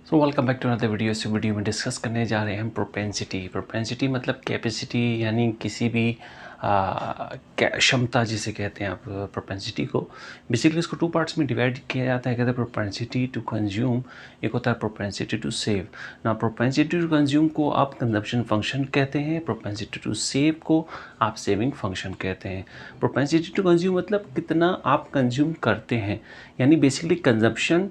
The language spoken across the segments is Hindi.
So welcome back to another video. इस वीडियो में डिस्कस करने जा रहे हैं हम प्रोपेंसिटी मतलब कैपेसिटी, यानी किसी भी क्षमता जिसे कहते हैं आप प्रोपेंसिटी को। बेसिकली इसको टू पार्ट्स में डिवाइड किया जाता है। कहते हैं प्रोपेंसिटी टू कंज्यूम, एक होता है प्रोपेंसिटी टू सेव। ना प्रोपेंसिटी टू कंज्यूम को आप कंजप्शन फंक्शन कहते हैं, प्रोपेंसिटी टू सेव को आप सेविंग फंक्शन कहते हैं। प्रोपेंसिटी टू कंज्यूम मतलब कितना आप कंज्यूम करते हैं, यानी बेसिकली कंजप्शन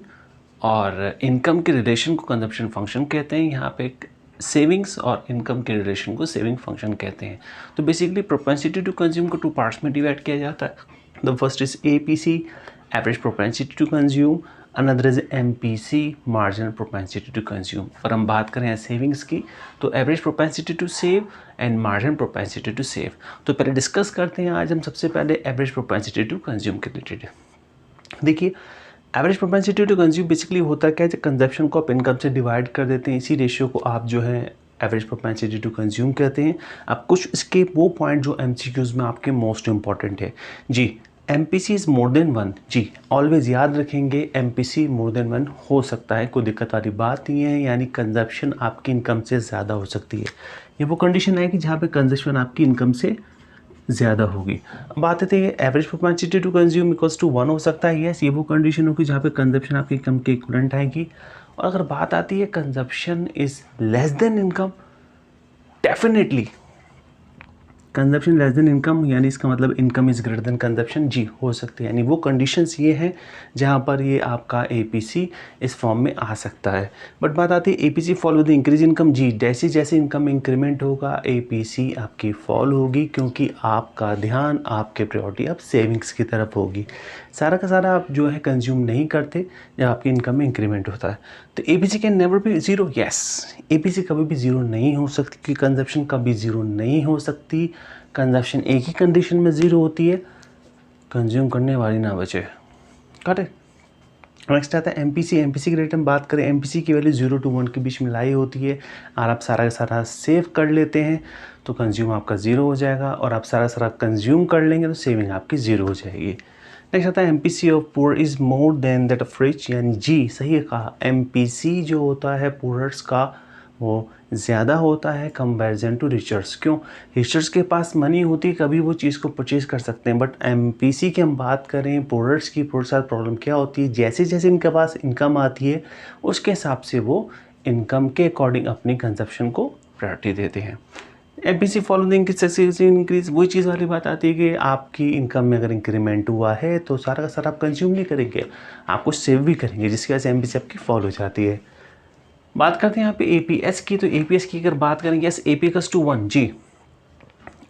और इनकम के रिलेशन को कंजप्शन फंक्शन कहते हैं। यहाँ पे सेविंग्स और इनकम के रिलेशन को सेविंग फंक्शन कहते हैं। तो बेसिकली प्रोपेंसिटी टू कंज्यूम को टू पार्ट्स में डिवाइड किया जाता है। The first is APC, average propensity to consume, another is MPC, marginal propensity to consume. और हम बात करें सेविंग्स की तो average propensity to save and marginal propensity to save. तो पहले डिस्कस करते हैं आज हम सबसे पहले एवरेज प्रोपेंसिटी टू कंज्यूम के रिलेटेड। देखिए, average propensity to consume basically होता क्या है, कंजप्शन को आप इनकम से डिवाइड कर देते हैं। इसी रेशियो को आप जो है एवरेज प्रोपेंसिटी टू कंज्यूम कहते हैं। अब कुछ इसके वो पॉइंट जो एमसीक्यूज़ में आपके मोस्ट इंपॉर्टेंट है जी। MPC is more than one जी, ऑलवेज याद रखेंगे एमपीसी मोर देन वन हो सकता है, कोई दिक्कत वाली बात नहीं है। यानी कंजप्शन आपकी इनकम से ज़्यादा हो सकती है। ये वो कंडीशन है कि जहाँ पे कंजप्शन आपकी इनकम से ज़्यादा होगी। अब आते थे average propensity to consume equals to 1 हो सकता है। यस, ये वो कंडीशन होगी जहाँ पे कंजप्शन आपकी इनकम के इक्विवेलेंट आएगी। और अगर बात आती है consumption is less than income, definitely consumption less than income, यानी इसका मतलब income is greater than consumption जी हो सकती है। यानी वो कंडीशंस ये हैं जहाँ पर ये आपका एपीसी इस फॉर्म में आ सकता है। बट बात आती है APC fall with increase income जी, जैसे जैसे इनकम इंक्रीमेंट होगा एपीसी आपकी फॉल होगी, क्योंकि आपका ध्यान, आपके प्रायोरिटी अब सेविंग्स की तरफ होगी। सारा का सारा आप जो है कंज्यूम नहीं करते जब आपकी इनकम में इंक्रीमेंट होता है। तो APC can never be zero. Yes, APC कभी भी ज़ीरो नहीं हो सकती, कि कंजप्शन कभी ज़ीरो नहीं हो सकती। कंजप्शन एक ही कंडीशन में ज़ीरो होती है, कंज्यूम करने वाली ना बचे। कट है। नेक्स्ट आता है एमपीसी। एमपीसी की रेट हम बात करें, एमपीसी की वैल्यू 0 to 1 के बीच में लाई होती है। और आप सारा का सारा सेव कर लेते हैं तो कंज्यूम आपका ज़ीरो हो जाएगा, और आप सारा सारा कंज्यूम कर लेंगे तो सेविंग आपकी ज़ीरो हो जाएगी। नेक्स्ट आता है MPC of poor is more then that of rich, यानी जी सही कहा, एमपीसी जो होता है पुअर्स का वो ज़्यादा होता है कंपैरिजन टू रिचर्स। क्यों? रिचर्स के पास मनी होती है, कभी वो चीज़ को परचेज़ कर सकते हैं। बट एमपीसी की हम बात करें, पुअर्स की, पुअर्स साथ प्रॉब्लम क्या होती है, जैसे जैसे इनके पास इनकम आती है उसके हिसाब से वो इनकम के अकॉर्डिंग अपनी कंजप्शन को प्रायोरिटी देते हैं। एमपीसी फॉलो द इंक्रीज, वही चीज़ वाली बात आती है कि आपकी इनकम में अगर इंक्रीमेंट हुआ है तो सारा का सारा आप कंज्यूम नहीं करेंगे, आपको सेव भी करेंगे, जिसकी वजह से एमपीसी आपकी फॉलो हो जाती है। बात करते हैं यहाँ पे एपीएस की। तो एपीएस की अगर बात करेंगे, यस एपीएस टू 1 जी,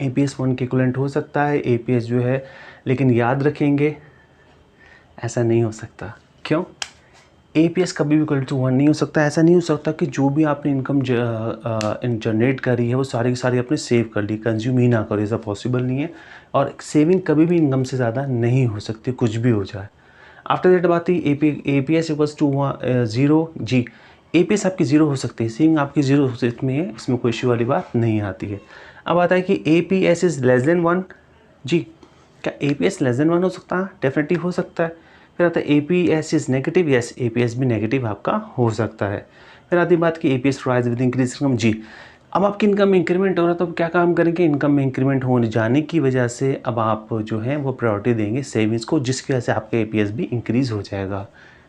एपीएस 1 के इक्विवेलेंट हो सकता है एपीएस जो है, लेकिन याद रखेंगे ऐसा नहीं हो सकता। क्यों? एपीएस कभी भी इक्वल टू 1 नहीं हो सकता। ऐसा नहीं हो सकता कि जो भी आपने इनकम जनरेट करी है वो सारी की सारी आपने सेव कर ली, कंज्यूम ही ना करो, ऐसा पॉसिबल नहीं है। और सेविंग कभी भी इनकम से ज़्यादा नहीं हो सकती, कुछ भी हो जाए। आफ्टर दैट बात है एपीएस इक्वल्स टू 0 जी, एपीएस आपकी ज़ीरो हो सकती है, सेविंग आपकी ज़ीरो हो सकती है, इसमें कोई इश्यू वाली बात नहीं आती है। अब आता है कि एपीएस इज़ लेस देन 1 जी, क्या एपीएस लेस देन 1 हो सकता है? डेफिनेटली हो सकता है। फिर आता है APS is negative, yes APS भी नेगेटिव आपका हो सकता है। फिर आती बात कि APS rise with increase income जी, अब आपकी इनकम में इंक्रीमेंट हो रहा है तो अब क्या काम करेंगे, इनकम में इंक्रीमेंट होने जाने की वजह से अब आप जो है वो प्रायोरिटी देंगे सेविंग्स को, जिसकी वजह से आपका एपीएस भी इंक्रीज़ हो जाएगा।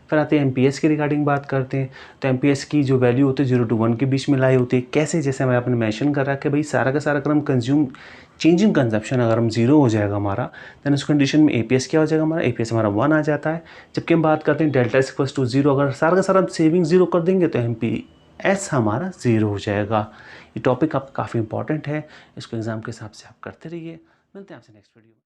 फिर आते हैं एमपीएस के रिगार्डिंग बात करते हैं। तो एमपीएस की जो वैल्यू होती है 0 to 1 के बीच में लाई होती है। कैसे? जैसे मैं आपने मेंशन कर रहा है कि भाई सारा का सारा अगर हम कंज्यूम, चेंजिंग कंजप्शन अगर हम ज़ीरो हो जाएगा हमारा, देन उस कंडीशन में एपीएस क्या हो जाएगा हमारा, एपीएस हमारा 1 आ जाता है। जबकि हम बात करते हैं डेल्टा इज इक्वल्स टू 0, अगर सारा का सारा हम सेविंग ज़ीरो कर देंगे तो एमपीएस हमारा 0 हो जाएगा। ये टॉपिक आपका काफ़ी इंपॉर्टेंट है, इसको एग्जाम के हिसाब से आप करते रहिए। मिलते हैं आपसे नेक्स्ट वीडियो में।